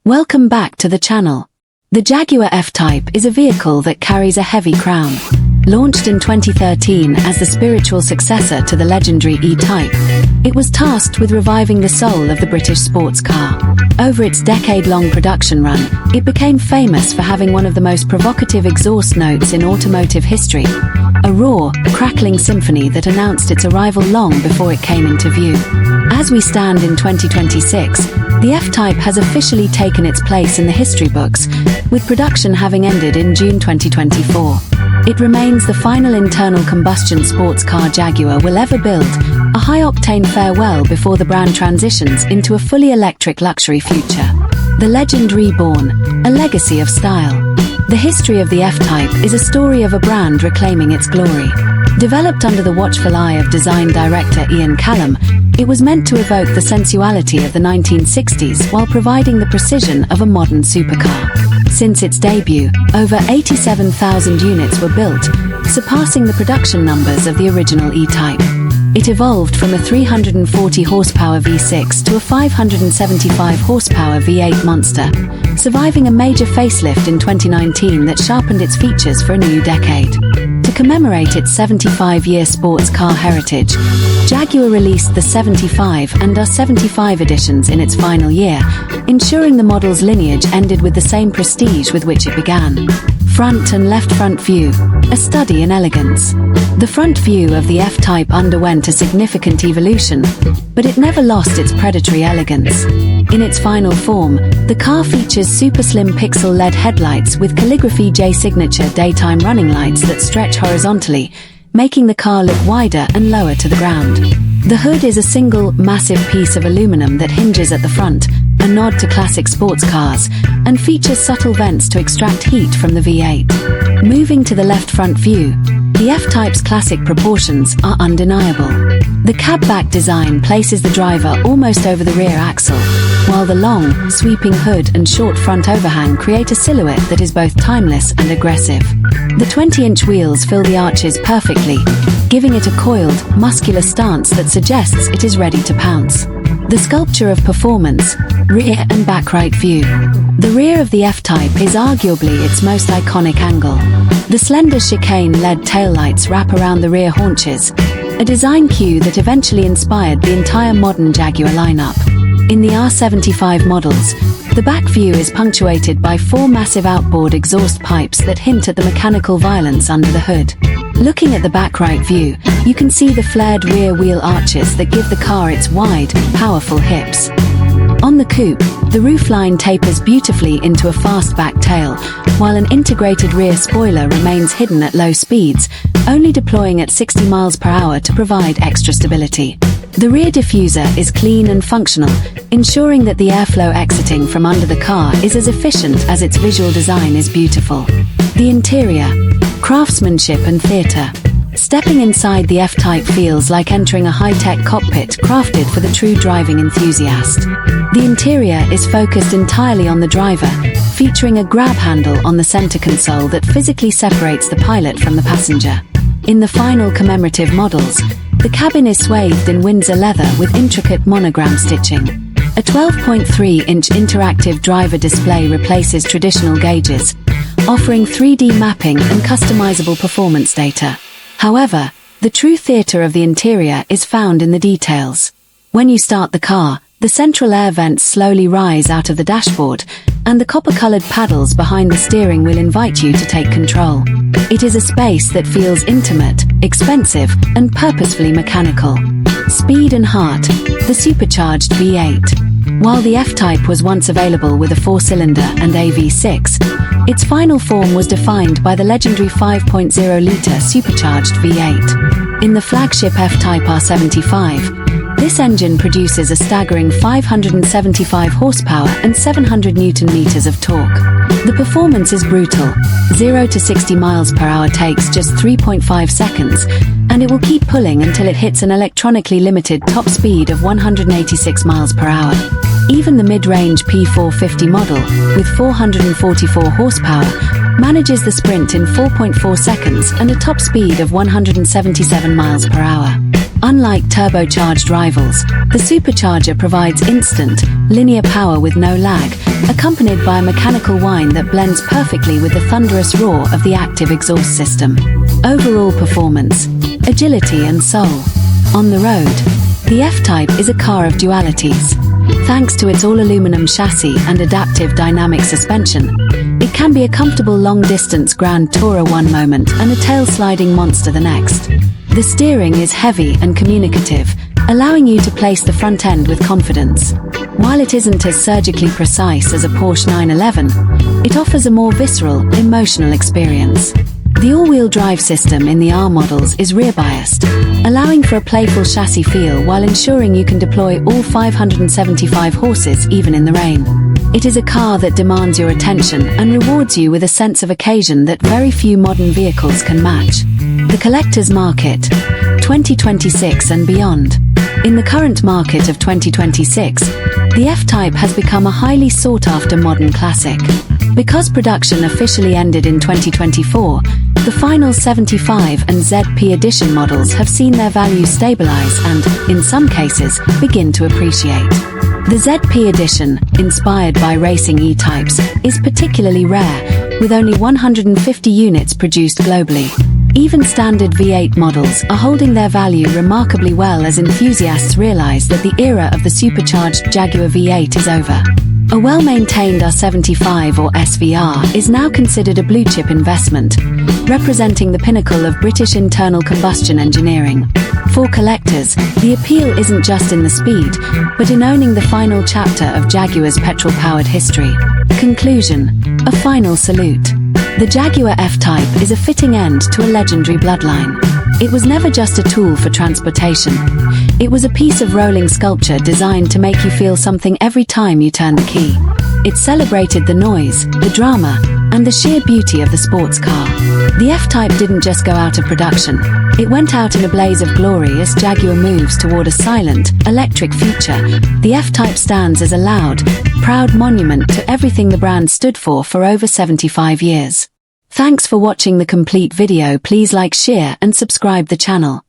Welcome back to the channel. The Jaguar F-Type is a vehicle that carries a heavy crown. Launched in 2013 as the spiritual successor to the legendary E-Type, it was tasked with reviving the soul of the British sports car. Over its decade-long production run, it became famous for having one of the most provocative exhaust notes in automotive history, a raw, crackling symphony that announced its arrival long before it came into view. As we stand in 2026, the F-Type has officially taken its place in the history books, with production having ended in June 2024. It remains the final internal combustion sports car Jaguar will ever build, a high-octane farewell before the brand transitions into a fully electric luxury future. The legend reborn, a legacy of style. The history of the F-Type is a story of a brand reclaiming its glory. Developed under the watchful eye of design director Ian Callum, it was meant to evoke the sensuality of the 1960s while providing the precision of a modern supercar. Since its debut, over 87,000 units were built, surpassing the production numbers of the original E-Type. It evolved from a 340 horsepower V6 to a 575 horsepower V8 monster, surviving a major facelift in 2019 that sharpened its features for a new decade. To commemorate its 75-year sports car heritage, Jaguar released the 75 and R75 editions in its final year, ensuring the model's lineage ended with the same prestige with which it began. Front and left front view, a study in elegance. The front view of the F-Type underwent a significant evolution, but it never lost its predatory elegance. In its final form, the car features super slim pixel LED headlights with calligraphy J signature daytime running lights that stretch horizontally, making the car look wider and lower to the ground. The hood is a single, massive piece of aluminum that hinges at the front, a nod to classic sports cars, and features subtle vents to extract heat from the V8. Moving to the left front view, the F-Type's classic proportions are undeniable. The cab-back design places the driver almost over the rear axle, while the long, sweeping hood and short front overhang create a silhouette that is both timeless and aggressive. The 20-inch wheels fill the arches perfectly, giving it a coiled, muscular stance that suggests it is ready to pounce. The sculpture of performance, rear and back right view. The rear of the F-Type is arguably its most iconic angle. The slender chicane-led taillights wrap around the rear haunches, a design cue that eventually inspired the entire modern Jaguar lineup. In the R75 models, the back view is punctuated by 4 massive outboard exhaust pipes that hint at the mechanical violence under the hood. Looking at the back right view, you can see the flared rear wheel arches that give the car its wide, powerful hips. On the coupe, the roofline tapers beautifully into a fastback tail, while an integrated rear spoiler remains hidden at low speeds, only deploying at 60 miles per hour to provide extra stability. The rear diffuser is clean and functional, ensuring that the airflow exiting from under the car is as efficient as its visual design is beautiful. The interior, craftsmanship and theatre. Stepping inside the F-Type feels like entering a high-tech cockpit crafted for the true driving enthusiast. The interior is focused entirely on the driver, featuring a grab handle on the center console that physically separates the pilot from the passenger. In the final commemorative models, the cabin is swathed in Windsor leather with intricate monogram stitching. A 12.3-inch interactive driver display replaces traditional gauges, offering 3D mapping and customizable performance data. However, the true theatre of the interior is found in the details. When you start the car, the central air vents slowly rise out of the dashboard, and the copper-colored paddles behind the steering wheel invite you to take control. It is a space that feels intimate, expensive, and purposefully mechanical. Speed and heart, the supercharged V8. While the F-Type was once available with a 4-cylinder and a V6, its final form was defined by the legendary 5.0-litre supercharged V8. In the flagship F-Type R75, this engine produces a staggering 575 horsepower and 700 Nm of torque. The performance is brutal. 0 to 60 miles per hour takes just 3.5 seconds, and it will keep pulling until it hits an electronically limited top speed of 186 miles per hour. Even the mid-range P450 model, with 444 horsepower, manages the sprint in 4.4 seconds and a top speed of 177 miles per hour. Unlike turbocharged rivals, the supercharger provides instant, linear power with no lag, accompanied by a mechanical whine that blends perfectly with the thunderous roar of the active exhaust system. Overall performance, agility and soul. On the road, the F-Type is a car of dualities. Thanks to its all-aluminum chassis and adaptive dynamic suspension, it can be a comfortable long-distance Grand Tourer one moment and a tail-sliding monster the next. The steering is heavy and communicative, allowing you to place the front end with confidence. While it isn't as surgically precise as a Porsche 911, it offers a more visceral, emotional experience. The all-wheel drive system in the R models is rear-biased, allowing for a playful chassis feel while ensuring you can deploy all 575 horses even in the rain. It is a car that demands your attention and rewards you with a sense of occasion that very few modern vehicles can match. The collector's market, 2026 and beyond. In the current market of 2026, the F-Type has become a highly sought-after modern classic. Because production officially ended in 2024, the final 75 and ZP edition models have seen their value stabilize and, in some cases, begin to appreciate. The ZP edition, inspired by racing E-types, is particularly rare, with only 150 units produced globally. Even standard V8 models are holding their value remarkably well as enthusiasts realize that the era of the supercharged Jaguar V8 is over. A well-maintained R75 or SVR is now considered a blue-chip investment, representing the pinnacle of British internal combustion engineering. For collectors, the appeal isn't just in the speed, but in owning the final chapter of Jaguar's petrol-powered history. Conclusion: a final salute. The Jaguar F-Type is a fitting end to a legendary bloodline. It was never just a tool for transportation. It was a piece of rolling sculpture designed to make you feel something every time you turn the key. It celebrated the noise, the drama, and the sheer beauty of the sports car. The F-Type didn't just go out of production. It went out in a blaze of glory as Jaguar moves toward a silent, electric future. The F-Type stands as a loud, proud monument to everything the brand stood for over 75 years. Thanks for watching the complete video. Please like, share, and subscribe the channel.